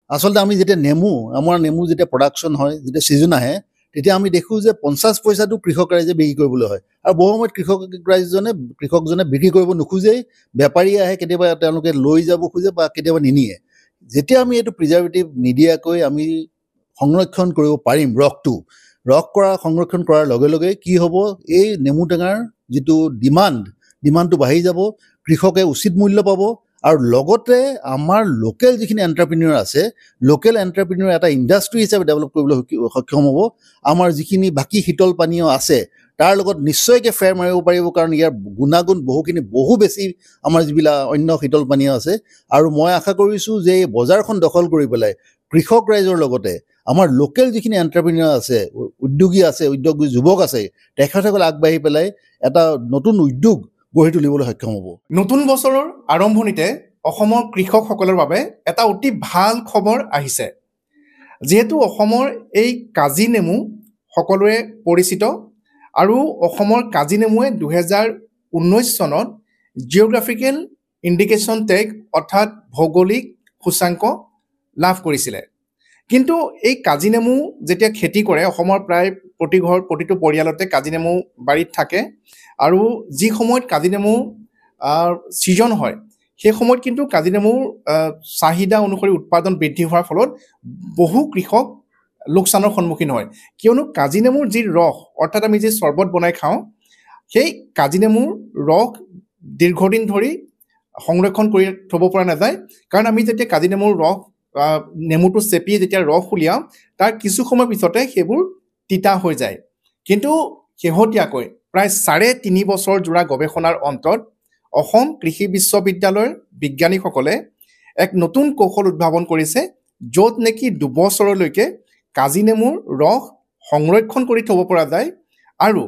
আচলতে আমি যেতিয়া আমাৰ নেমু যেতিয়া প্ৰডাকশ্যন হয়, যেতিয়া ছিজন আহে, তেতিয়া আমি দেখোঁ যে 50 পইচাটো কৃষক ৰাইজে বিক্ৰী কৰিবলৈ হয়। আৰু বহু সময়ত কৃষকজনে বিক্ৰী কৰিব নোখোজেই, বেপাৰী আহে, কেতিয়াবা তেওঁলোকে লৈ যাব খোজে বা কেতিয়াবা নিনিয়ে। যেতিয়া আমি এইটো প্ৰিজাৰ্ভেটিভ নিদিয়াকৈ আমি সংৰক্ষণ কৰিব পাৰিম সংৰক্ষণ কৰাৰ লগে লগে কি হ'ব, এই নেমু টেঙাৰ যিটো ডিমাণ্ডটো বাঢ়ি যাব, কৃষকে উচিত মূল্য পাব, আৰু লগতে আমাৰ লোকেল যিখিনি এণ্টাৰপ্ৰিনিয়ৰ আছে, লোকেল এণ্টাৰপ্ৰিনিয়ৰ এটা ইণ্ডাষ্ট্ৰী হিচাপে ডেভেলপ কৰিবলৈ সক্ষম হ'ব। আমাৰ যিখিনি বাকী শীতল পানীয় আছে তাৰ লগত নিশ্চয়কৈ ফেৰ মাৰিব পাৰিব, কাৰণ ইয়াৰ গুণাগুণ বহু বেছি আমাৰ যিবিলাক অন্য শীতল পানীয় আছে। আৰু মই আশা কৰিছোঁ যে এই বজাৰখন দখল কৰি পেলাই কৃষক ৰাইজৰ লগতে আমাৰ লোকেল যিখিনি এণ্টাৰপ্ৰিনিয়ৰ আছে, উদ্যোগী যুৱক আছে, তেখেতসকলে আগবাঢ়ি পেলাই এটা নতুন উদ্যোগ গঢ়ি তুলিবলৈ সক্ষম হ'ব। নতুন বছৰৰ আৰম্ভণিতে অসমৰ কৃষকসকলৰ বাবে এটা অতি ভাল খবৰ আহিছে। যিহেতু অসমৰ এই কাজি নেমু সকলোৱে পৰিচিত, আৰু অসমৰ কাজি নেমুৱে 2019 চনত জিঅ'গ্ৰাফিকেল ইণ্ডিকেশ্যন টেগ অৰ্থাৎ ভৌগোলিক সূচাংক লাভ কৰিছিলে। কিন্তু এই কাজি নেমু যেতিয়া খেতি কৰে, অসমৰ প্ৰায় প্ৰতিটো পৰিয়ালতে কাজি নেমু বাৰীত থাকে, আৰু যি সময়ত কাজি নেমু ছিজন হয় সেই সময়ত কিন্তু কাজি নেমুৰ চাহিদা অনুসৰি উৎপাদন বৃদ্ধি হোৱাৰ ফলত বহু কৃষক লোকচানৰ সন্মুখীন হয়। কিয়নো কাজি নেমুৰ যি ৰস, অৰ্থাৎ আমি যি চৰ্বত বনাই খাওঁ, সেই কাজি নেমুৰ ৰস দীৰ্ঘদিন ধৰি সংৰক্ষণ কৰি থ'ব পৰা নাযায়। কাৰণ আমি যেতিয়া কাজি নেমুৰ নেমুটো চেপি যেতিয়া ৰস উলিয়াওঁ, তাৰ কিছু সময়ৰ পিছতে সেইবোৰ তিতা হৈ যায়। কিন্তু শেহতীয়াকৈ প্ৰায় 3.5 বছৰ জোৰা গৱেষণাৰ অন্তত অসম কৃষি বিশ্ববিদ্যালয়ৰ বিজ্ঞানীসকলে এক নতুন কৌশল উদ্ভাৱন কৰিছে, য'ত নেকি 2 বছৰলৈকে কাজি নেমুৰ ৰস সংৰক্ষণ কৰি থ'ব পৰা যায়, আৰু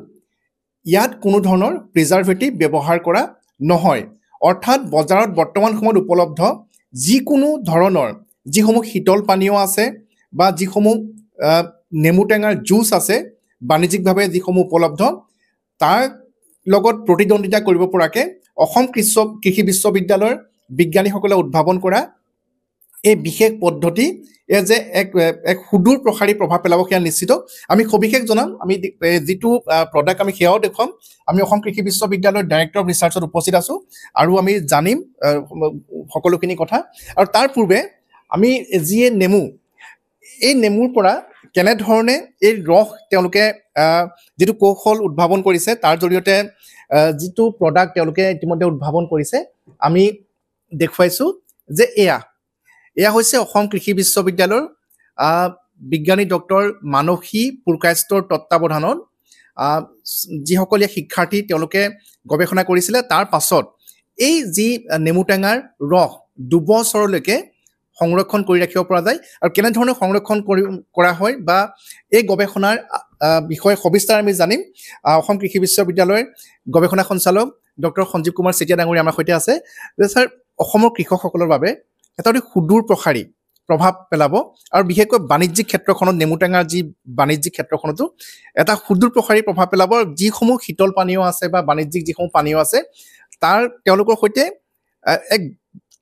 ইয়াত কোনো ধৰণৰ প্ৰিজাৰ্ভেটিভ ব্যৱহাৰ কৰা নহয়। অৰ্থাৎ বজাৰত বৰ্তমান সময়ত উপলব্ধ যিকোনো ধৰণৰ যিসমূহ শীতল পানীয় আছে বা যিসমূহ নেমু টেঙাৰ জুচ আছে বাণিজ্যিকভাৱে যিসমূহ উপলব্ধ, তাৰ লগত প্ৰতিদ্বন্দ্বিতা কৰিব পৰাকৈ অসম কৃষি বিশ্ববিদ্যালয়ৰ বিজ্ঞানীসকলে উদ্ভাৱন কৰা এই বিশেষ পদ্ধতি যে এক সুদূৰ প্ৰসাৰী প্ৰভাৱ পেলাব সেয়া নিশ্চিত। আমি সবিশেষ জনাম, আমি যিটো প্ৰডাক্ট আমি সেয়াও দেখুৱাম। আমি অসম কৃষি বিশ্ববিদ্যালয়ৰ ডাইৰেক্টৰ অফ ৰিচাৰ্চত উপস্থিত আছোঁ, আৰু আমি জানিম সকলোখিনি কথা। আৰু তাৰ পূৰ্বে আমি যিয়ে এই নেমুৰ পৰা কেনেধৰণে এই ৰস তেওঁলোকে যিটো কৌশল উদ্ভাৱন কৰিছে, তাৰ জৰিয়তে যিটো প্ৰডাক্ট তেওঁলোকে ইতিমধ্যে উদ্ভাৱন কৰিছে, আমি দেখুৱাইছোঁ যে এয়া হৈছে অসম কৃষি বিশ্ববিদ্যালয়ৰ বিজ্ঞানী ডক্টৰ মানসী পুৰকায়স্থৰ তত্বাৱধানত যিসকলে শিক্ষাৰ্থী তেওঁলোকে গৱেষণা কৰিছিলে, তাৰ পাছত এই যি নেমু টেঙাৰ ৰস 2 বছৰলৈকে সংৰক্ষণ কৰি ৰাখিব পৰা যায়। আৰু কেনেধৰণে সংৰক্ষণ কৰা হয় বা এই গৱেষণাৰ বিষয়ে সবিস্তাৰ আমি জানিম। অসম কৃষি বিশ্ববিদ্যালয়ৰ গৱেষণা সঞ্চালক ডক্টৰ সঞ্জীৱ কুমাৰ চেতিয়া ডাঙৰীয়া আমাৰ সৈতে আছে। যে ছাৰ, অসমৰ কৃষকসকলৰ বাবে এটা অতি সুদূৰ প্ৰসাৰী প্ৰভাৱ পেলাব, আৰু বিশেষকৈ বাণিজ্যিক ক্ষেত্ৰখনত, নেমু টেঙাৰ যি বাণিজ্যিক ক্ষেত্ৰখনতো এটা সুদূৰ প্ৰসাৰী প্ৰভাৱ পেলাব। যিসমূহ শীতল পানীয় আছে বা বাণিজ্যিক যিসমূহ পানীয় আছে, তেওঁলোকৰ সৈতে এক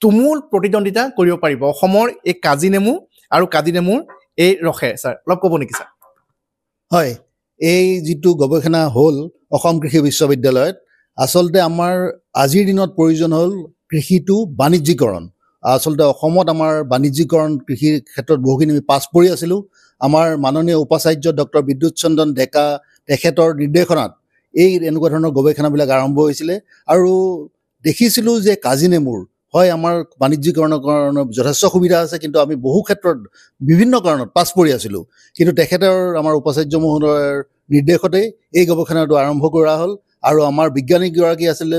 তুমুল প্ৰতিদ্বন্দ্বিতা কৰিব পাৰিব অসমৰ এই কাজি নেমু আৰু কাজি নেমুৰ এই ৰসে। ছাৰ, অলপ ক'ব নেকি ছাৰ? হয়, এই যিটো গৱেষণা হ'ল অসম কৃষি বিশ্ববিদ্যালয়ত, আচলতে আমাৰ আজিৰ দিনত প্ৰয়োজন হ'ল কৃষিটো বাণিজ্যিকৰণ। আচলতে অসমত আমাৰ বাণিজ্যিকৰণ কৃষিৰ ক্ষেত্ৰত বহুখিনি আমি পাছ পৰি আছিলোঁ। আমাৰ মাননীয় উপাচাৰ্য ডক্টৰ বিদ্যুৎ চন্দ্ৰন ডেকা তেখেতৰ নিৰ্দেশনাত এনেকুৱা ধৰণৰ গৱেষণাবিলাক আৰম্ভ হৈছিলে, আৰু দেখিছিলোঁ যে কাজি নেমুৰ হয় আমাৰ বাণিজ্যিকৰণৰ কাৰণে যথেষ্ট সুবিধা আছে, কিন্তু আমি বহু ক্ষেত্ৰত বিভিন্ন কাৰণত পাছ পৰি আছিলোঁ। কিন্তু আমাৰ উপাচাৰ্য মহোদয়ৰ নিৰ্দেশতেই এই গৱেষণাটো আৰম্ভ কৰা হ'ল, আৰু আমাৰ বিজ্ঞানীগৰাকী আছিলে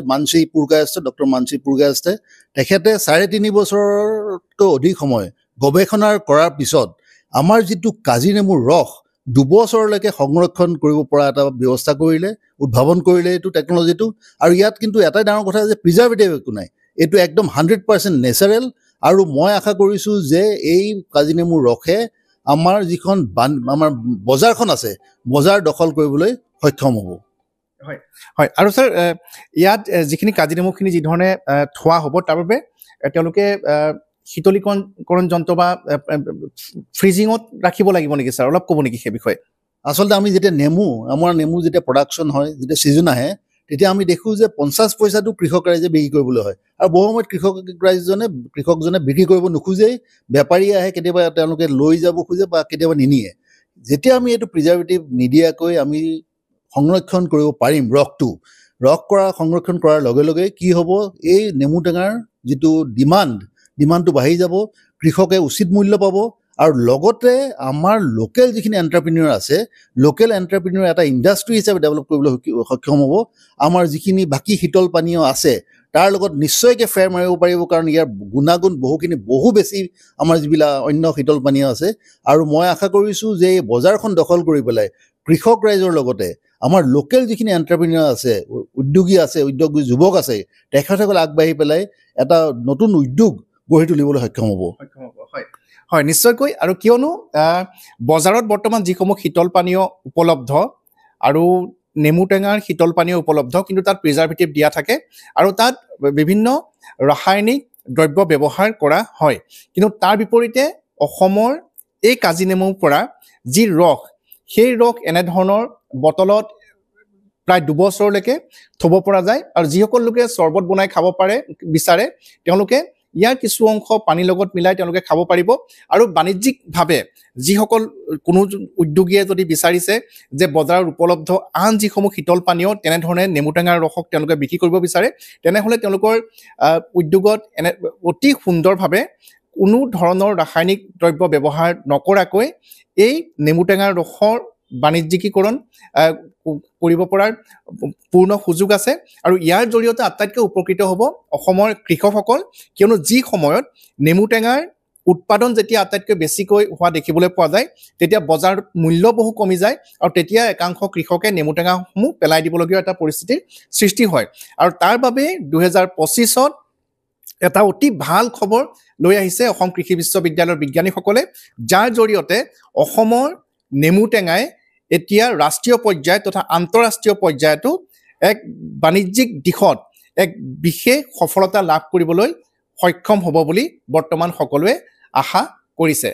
ডক্টৰ মানসী পুৰকায়স্থে। তেখেতে 3.5 বছৰতকৈ অধিক সময় গৱেষণা কৰাৰ পিছত আমাৰ যিটো কাজি নেমুৰ ৰস 2 বছৰলৈকে সংৰক্ষণ কৰিব পৰা এটা ব্যৱস্থা কৰিলে, উদ্ভাৱন কৰিলে এইটো টেকন'লজিটো। আৰু ইয়াত কিন্তু এটাই ডাঙৰ কথা যে প্ৰিজাৰ্ভেটিভ একো নাই, এইটো একদম 100% নেচাৰেল। আৰু মই আশা কৰিছোঁ যে এই কাজি নেমুৰ ৰসে আমাৰ যিখন আমাৰ বজাৰখন আছে, বজাৰ দখল কৰিবলৈ সক্ষম হ'ব। হয় হয়। আৰু ছাৰ, ইয়াত যিখিনি কাজি নেমুখিনি যিধৰণে থোৱা হ'ব, তাৰ বাবে তেওঁলোকে শীতলীকৰণ যন্ত্ৰ বা ফ্ৰিজিঙত ৰাখিব লাগিব নেকি ছাৰ অলপ ক'ব নেকি সেই বিষয়ে আচলতে আমি যেতিয়া আমাৰ নেমু যেতিয়া প্ৰডাকশ্যন হয় যেতিয়া ছিজন আহে তেতিয়া আমি দেখোঁ যে 50 পইচাটো কৃষক ৰাইজে বিক্ৰী কৰিবলৈ হয় আৰু বহু সময়ত কৃষকজনে বিক্ৰী কৰিব নোখোজেই বেপাৰী আহে কেতিয়াবা তেওঁলোকে লৈ যাব খোজে বা কেতিয়াবা নিনিয়ে যেতিয়া আমি এইটো প্ৰিজাৰ্ভেটিভ নিদিয়াকৈ আমি সংৰক্ষণ কৰিব পাৰিম সংৰক্ষণ কৰাৰ লগে লগে কি হ'ব এই নেমু টেঙাৰ যিটো ডিমাণ্ডটো বাঢ়ি যাব কৃষকে উচিত মূল্য পাব আৰু লগতে আমাৰ লোকেল যিখিনি এণ্টাৰপ্ৰিনিয়ৰ আছে লোকেল এণ্টাৰপ্ৰিনিয়ৰ এটা ইণ্ডাষ্ট্ৰি হিচাপে ডেভেলপ কৰিবলৈ সক্ষম হ'ব আমাৰ যিখিনি বাকী শীতল পানীয় আছে তাৰ লগত নিশ্চয়কৈ ফেৰ মাৰিব পাৰিব কাৰণ ইয়াৰ গুণাগুণ বহু বেছি আমাৰ যিবিলাক অন্য শীতল পানীয় আছে আৰু মই আশা কৰিছোঁ যে এই বজাৰখন দখল কৰি পেলাই কৃষক ৰাইজৰ লগতে আমাৰ লোকেল যিখিনি এণ্টাৰপ্ৰিনিয়ৰ আছে উদ্যোগী যুৱক আছে তেখেতসকলে আগবাঢ়ি পেলাই এটা নতুন উদ্যোগ গঢ়ি তুলিবলৈ সক্ষম হ'ব হয় নিশ্চয়কৈ আৰু কিয়নো বজাৰত বৰ্তমান যিসমূহ শীতল পানীয় উপলব্ধ আৰু নেমু টেঙাৰ শীতল পানীয় উপলব্ধ কিন্তু তাত প্ৰিজাৰ্ভেটিভ দিয়া থাকে আৰু তাত বিভিন্ন ৰাসায়নিক দ্ৰব্য ব্যৱহাৰ কৰা হয় কিন্তু তাৰ বিপৰীতে অসমৰ এই কাজি নেমুৰ পৰা যি ৰস সেই ৰস এনেধৰণৰ বটলত প্ৰায় 2 বছৰলৈকে থ'ব পৰা যায় আৰু যিসকল লোকে চৰ্বত বনাই খাব বিচাৰে তেওঁলোকে ইয়াৰ কিছু অংশ পানীৰ লগত মিলাই তেওঁলোকে খাব পাৰিব আৰু বাণিজ্যিকভাৱে যিসকল কোনো উদ্যোগীয়ে যদি বিচাৰিছে যে বজাৰত উপলব্ধ আন যিসমূহ শীতল পানীয় তেনেধৰণে নেমু টেঙাৰ ৰসক তেওঁলোকে বিক্ৰী কৰিব বিচাৰে তেনেহ'লে তেওঁলোকৰ উদ্যোগত অতি সুন্দৰভাৱে কোনো ধৰণৰ ৰাসায়নিক দ্ৰব্য ব্যৱহাৰ নকৰাকৈ এই নেমু টেঙাৰ ৰসৰ বাণিজ্যিকীকৰণ কৰিব পৰাৰ পূৰ্ণ সুযোগ আছে আৰু ইয়াৰ জৰিয়তে আটাইতকৈ উপকৃত হ'ব অসমৰ কৃষকসকল কিয়নো যি সময়ত নেমু টেঙাৰ উৎপাদন যেতিয়া আটাইতকৈ বেছিকৈ হোৱা দেখিবলৈ পোৱা যায় তেতিয়া বজাৰত মূল্য বহু কমি যায় আৰু তেতিয়া একাংশ কৃষকে নেমু টেঙাসমূহ পেলাই দিবলগীয়া এটা পৰিস্থিতিৰ সৃষ্টি হয় আৰু তাৰ বাবে 2025ত এটা অতি ভাল খবৰ লৈ আহিছে অসম কৃষি বিশ্ববিদ্যালয়ৰ বিজ্ঞানীসকলে যাৰ জৰিয়তে অসমৰ নেমু টেঙাই এতিয়া ৰাষ্ট্ৰীয় পৰ্যায় তথা আন্তঃৰাষ্ট্ৰীয় পৰ্যায়তো এক বাণিজ্যিক দিশত এক বিশেষ সফলতা লাভ কৰিবলৈ সক্ষম হ'ব বুলি বৰ্তমান সকলোৱে আশা কৰিছে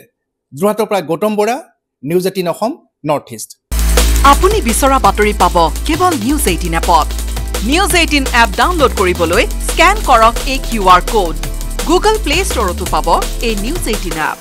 যোৰহাটৰ পৰা Gautam Bora news 18 Assam north east আপুনি বিচৰা বাতৰি পাব কেৱল নিউজ 18 এপত নিউজ 18 এপ ডাউনলোড কৰিবলৈ স্ক্যান কৰক এই QR কোড গুগল প্লে ষ্টৰতো পাব এই নিউজ 18 এপ